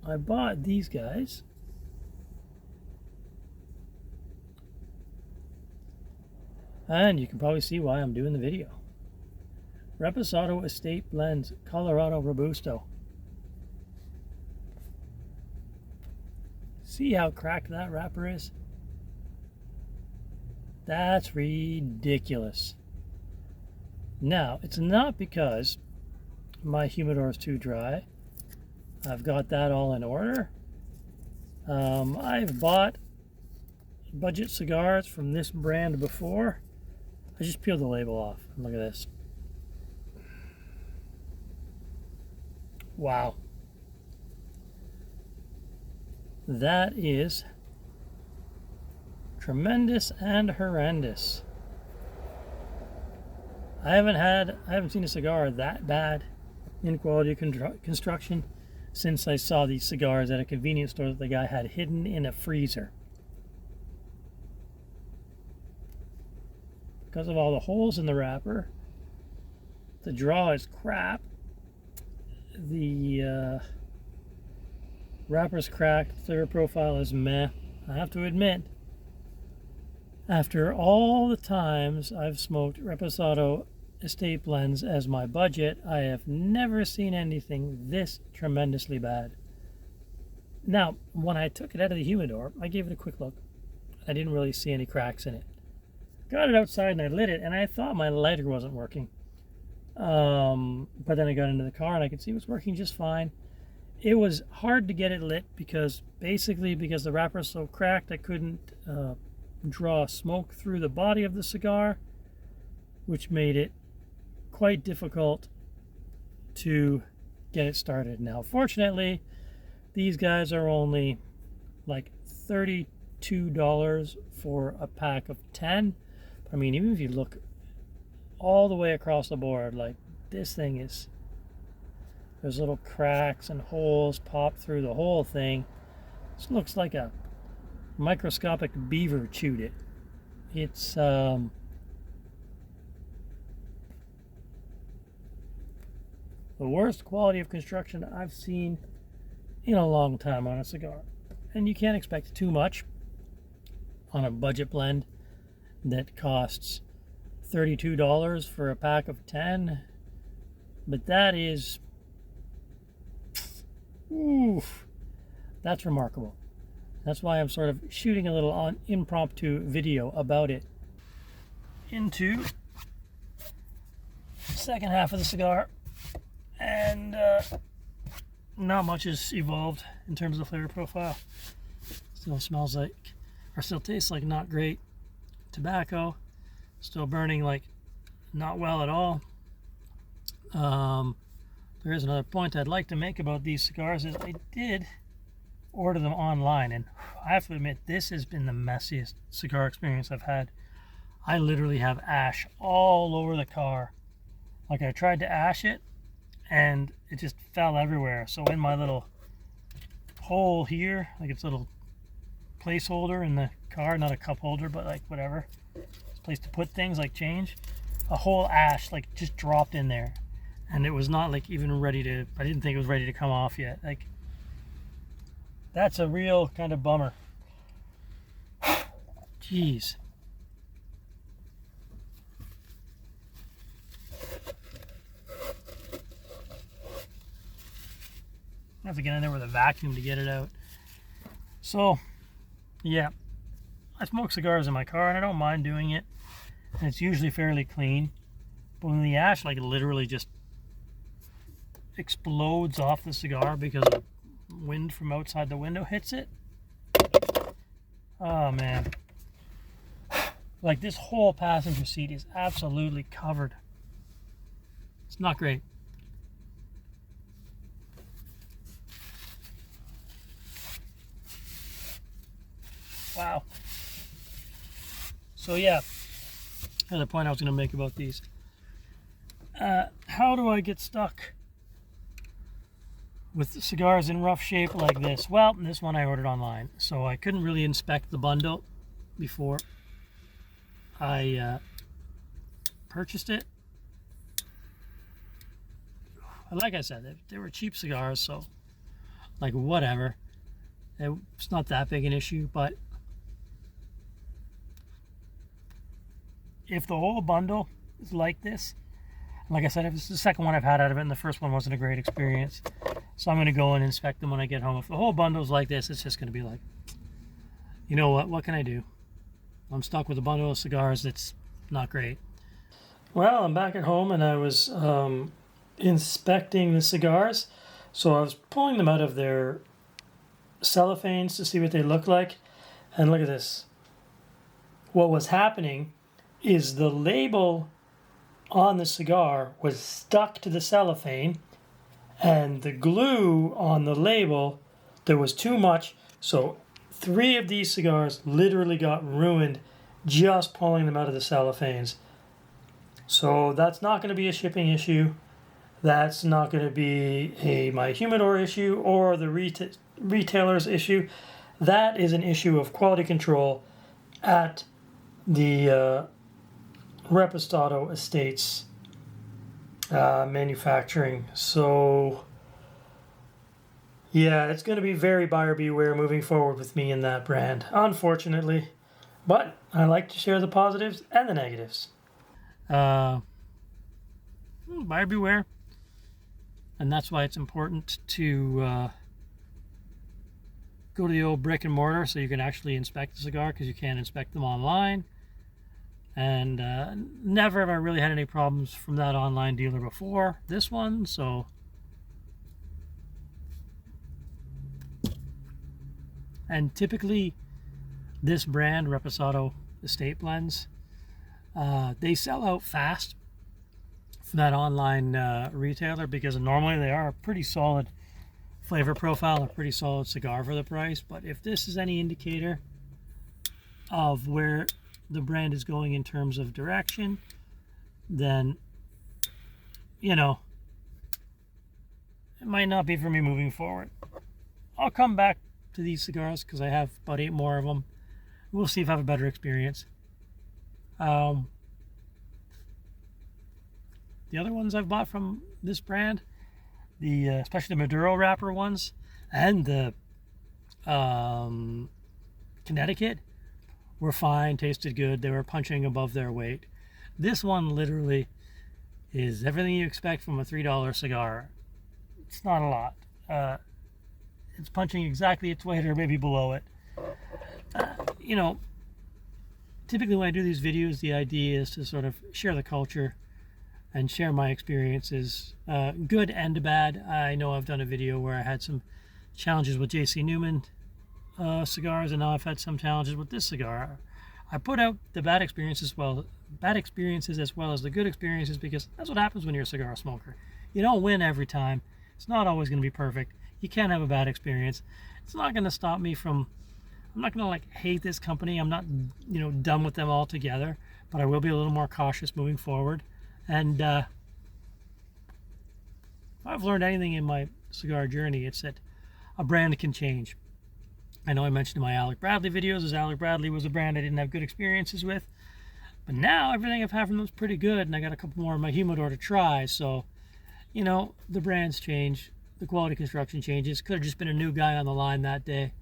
I bought these guys. And you can probably see why I'm doing the video. Reposado Estate Blends Colorado Robusto. See how cracked that wrapper is? That's ridiculous. Now, it's not because my humidor is too dry. I've got that all in order. I've bought budget cigars from this brand before. I just peeled the label off. Look at this. Wow. That is tremendous and horrendous. I haven't seen a cigar that bad in quality construction since I saw these cigars at a convenience store that the guy had hidden in a freezer. Because of all the holes in the wrapper, the draw is crap. The wrapper's cracked, flavor profile is meh. I have to admit, after all the times I've smoked Reposado Estate Blends as my budget, I have never seen anything this tremendously bad. Now, when I took it out of the humidor, I gave it a quick look. I didn't really see any cracks in it. Got it outside and I lit it, and I thought my lighter wasn't working. But then I got into the car and I could see it was working just fine. It was hard to get it lit because the wrapper is so cracked, I couldn't draw smoke through the body of the cigar, which made it quite difficult to get it started. Now, fortunately, these guys are only like $32 for a pack of 10. I mean, even if you look all the way across the board, like this thing is, there's little cracks and holes popped through the whole thing. This looks like a microscopic beaver chewed it. It's the worst quality of construction I've seen in a long time on a cigar. And you can't expect too much on a budget blend that costs $32 for a pack of 10. But that is, oof, that's remarkable. That's why I'm sort of shooting a little impromptu video about it into the second half of the cigar. And not much has evolved in terms of the flavor profile. Still smells like, or still tastes like not great tobacco. Still burning like not well at all. There is another point I'd like to make about these cigars is I did order them online, and I have to admit this has been the messiest cigar experience I've had. I literally have ash all over the car. Like, I tried to ash it and it just fell everywhere. So in my little hole here, like it's a little placeholder in the car, not a cup holder, but like whatever, it's a place to put things like change, a whole ash like just dropped in there, and it was not like even ready to, I didn't think it was ready to come off yet. Like, that's a real kind of bummer. Jeez. I have to get in there with a vacuum to get it out. So, yeah, I smoke cigars in my car and I don't mind doing it. And it's usually fairly clean. But when the ash like literally just explodes off the cigar because the wind from outside the window hits it. Oh man. Like, this whole passenger seat is absolutely covered. It's not great. Wow. So yeah, another point I was going to make about these. How do I get stuck with cigars in rough shape like this? Well, this one I ordered online, so I couldn't really inspect the bundle before I purchased it. Like I said, they were cheap cigars, so like whatever. It's not that big an issue, but if the whole bundle is like this, like I said, if it's the second one I've had out of it and the first one wasn't a great experience, so I'm going to go and inspect them when I get home. If the whole bundle's like this, it's just going to be like, you know what can I do? I'm stuck with a bundle of cigars that's not great. Well, I'm back at home and I was inspecting the cigars. So I was pulling them out of their cellophanes to see what they look like. And look at this. What was happening is the label on the cigar was stuck to the cellophane, and the glue on the label, there was too much. So 3 of these cigars literally got ruined just pulling them out of the cellophanes. So that's not going to be a shipping issue. That's not going to be my humidor issue or the retailer's issue. That is an issue of quality control at the Reposado Estates manufacturing. So yeah, it's going to be very buyer beware moving forward with me in that brand, unfortunately. But I like to share the positives and the negatives. Buyer beware. And that's why it's important to go to the old brick and mortar so you can actually inspect the cigar, because you can't inspect them online. And never have I really had any problems from that online dealer before this one, so and typically this brand, Reposado Estate Blends, they sell out fast from that online retailer, because normally they are a pretty solid flavor profile, a pretty solid cigar for the price. But if this is any indicator of where the brand is going in terms of direction, then, you know, it might not be for me moving forward. I'll come back to these cigars because I have about 8 more of them. We'll see if I have a better experience. The other ones I've bought from this brand, the especially the Maduro wrapper ones and the Connecticut, were fine, tasted good. They were punching above their weight. This one literally is everything you expect from a $3 cigar. It's not a lot. It's punching exactly its weight or maybe below it. You know, typically when I do these videos, the idea is to sort of share the culture and share my experiences, good and bad. I know I've done a video where I had some challenges with J.C. Newman cigars, and now I've had some challenges with this cigar. I put out the bad experiences as well as the good experiences, because that's what happens when you're a cigar smoker. You don't win every time. It's not always going to be perfect. You can't have a bad experience. It's not going to stop me from, I'm not going to like hate this company. I'm not, you know, done with them altogether, but I will be a little more cautious moving forward. And if I've learned anything in my cigar journey, it's that a brand can change. I know I mentioned in my Alec Bradley videos, as Alec Bradley was a brand I didn't have good experiences with. But now everything I've had from them is pretty good, and I got a couple more in my humidor to try. So, you know, the brands change, the quality construction changes. Could have just been a new guy on the line that day,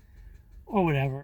or whatever.